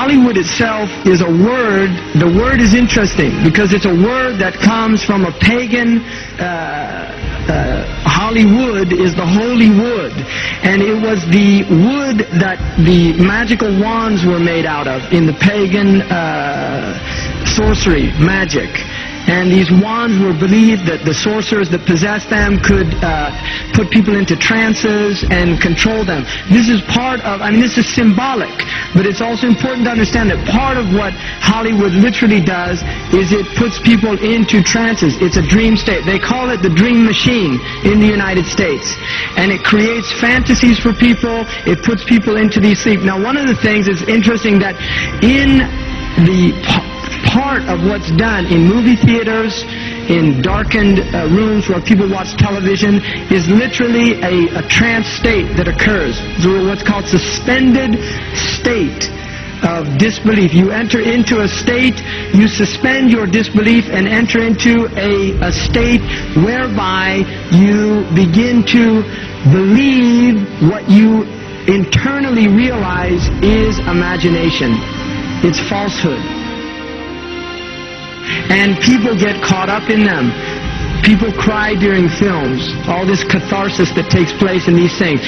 Hollywood itself is a word. The word is interesting because it's a word that comes from a pagan. Hollywood is the holy wood, and it was the wood that the magical wands were made out of in the pagan sorcery, magic. And these wands were believed that the sorcerers that possessed them could put people into trances and control them. This is part of, this is symbolic, but it's also important to understand that part of what Hollywood literally does is it puts people into trances. It's a dream state. They call it the dream machine in the United States. And it creates fantasies for people. It puts people into these sleep. Now, one of the things is interesting that in the part of what's done in movie theaters, in darkened rooms where people watch television, is literally a trance state that occurs. So what's called suspended state of disbelief. You enter into a state, you suspend your disbelief and enter into a state whereby you begin to believe what you internally realize is imagination. It's falsehood. And people get caught up in them. People cry during films. All this catharsis that takes place in these things.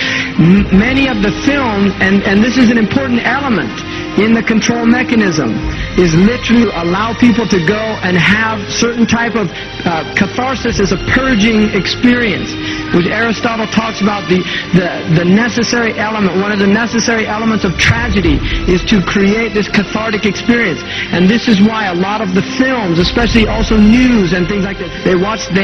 Many of the films, and this is an important element in the control mechanism, is literally allow people to go and have certain type of catharsis as a purging experience, which Aristotle talks about the necessary element. One of the necessary elements of tragedy is to create this cathartic experience. And this is why a lot of the films, especially also news and things like that,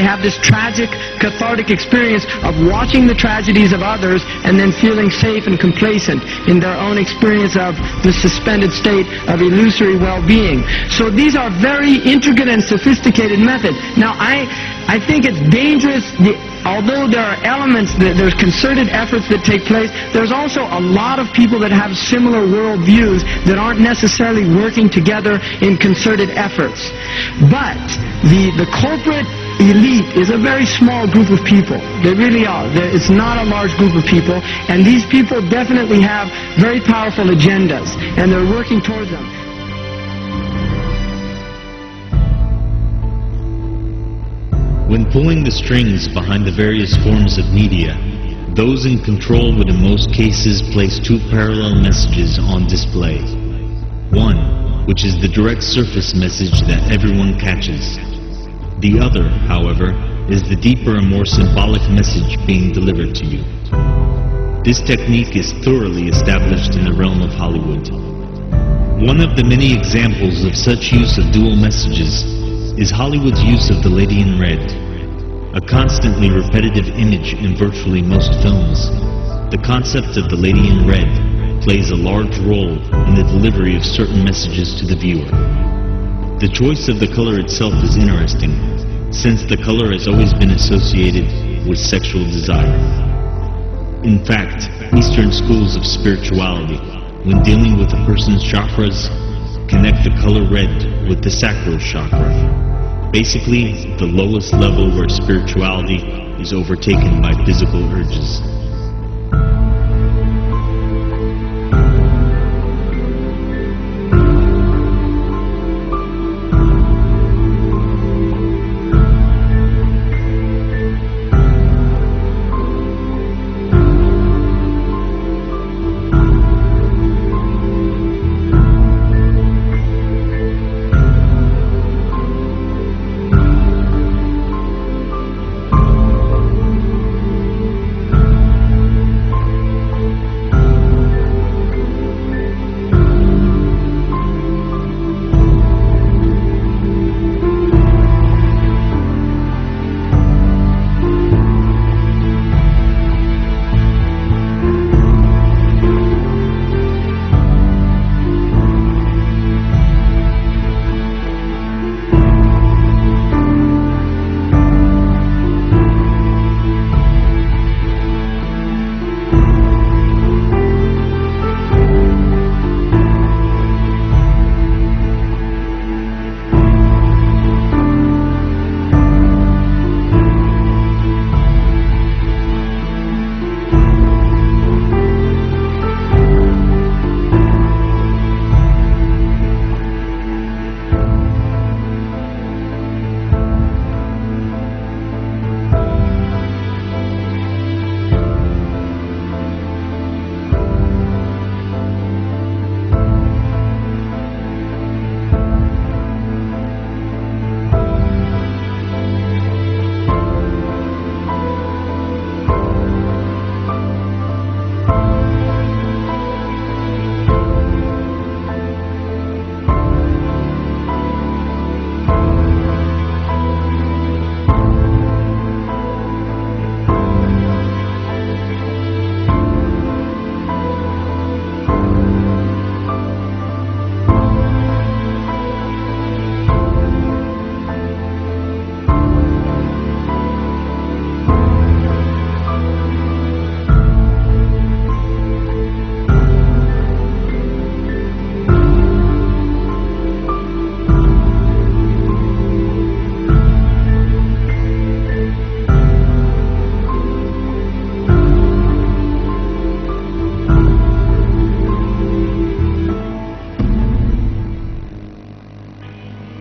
they have this tragic cathartic experience of watching the tragedies of others and then feeling safe and complacent in their own experience of the suspended state of illusory well-being. So these are very intricate and sophisticated methods. Now I think it's dangerous. Although there are elements, there's concerted efforts that take place, there's also a lot of people that have similar worldviews that aren't necessarily working together in concerted efforts. But the corporate elite is a very small group of people. They really are. It's not a large group of people, and these people definitely have very powerful agendas, and they're working towards them. When pulling the strings behind the various forms of media, those in control would in most cases place two parallel messages on display. One, which is the direct surface message that everyone catches. The other, however, is the deeper and more symbolic message being delivered to you. This technique is thoroughly established in the realm of Hollywood. One of the many examples of such use of dual messages is Hollywood's use of the Lady in Red, a constantly repetitive image in virtually most films. The concept of the Lady in Red plays a large role in the delivery of certain messages to the viewer. The choice of the color itself is interesting, since the color has always been associated with sexual desire. In fact, Eastern schools of spirituality, when dealing with a person's chakras, connect the color red with the sacral chakra. Basically, the lowest level where spirituality is overtaken by physical urges.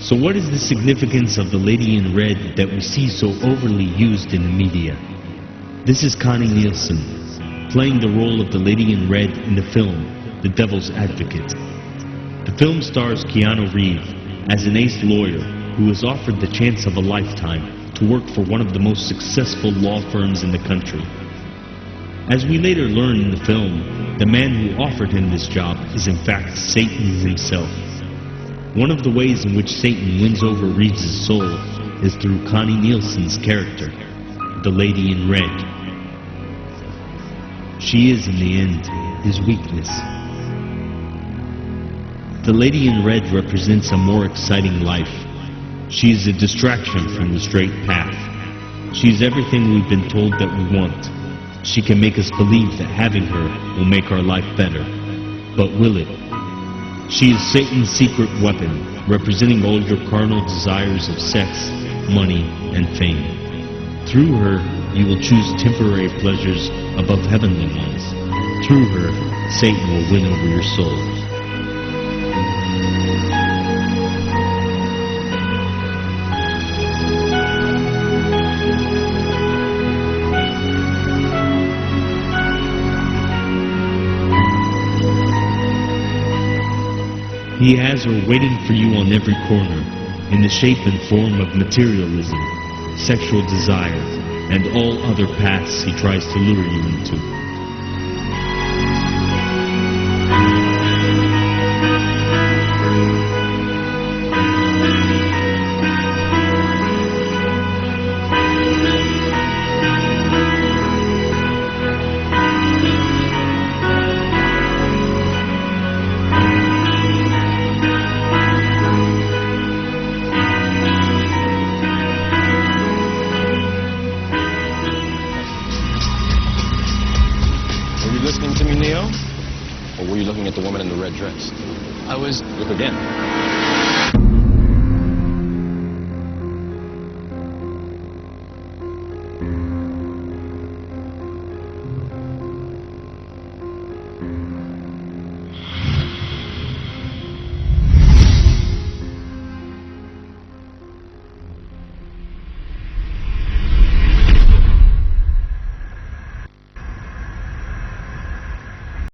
So what is the significance of the lady in red that we see so overly used in the media? This is Connie Nielsen, playing the role of the lady in red in the film, The Devil's Advocate. The film stars Keanu Reeves as an ace lawyer who is offered the chance of a lifetime to work for one of the most successful law firms in the country. As we later learn in the film, the man who offered him this job is in fact Satan himself. One of the ways in which Satan wins over Reeves' soul is through Connie Nielsen's character, the lady in red. She is, in the end, his weakness. The lady in red represents a more exciting life. She is a distraction from the straight path. She is everything we've been told that we want. She can make us believe that having her will make our life better. But will it? She is Satan's secret weapon, representing all your carnal desires of sex, money, and fame. Through her, you will choose temporary pleasures above heavenly ones. Through her, Satan will win over your soul. He has her waiting for you on every corner, in the shape and form of materialism, sexual desire, and all other paths he tries to lure you into. Listening to me, Neo? Or were you looking at the woman in the red dress? I was... Look again.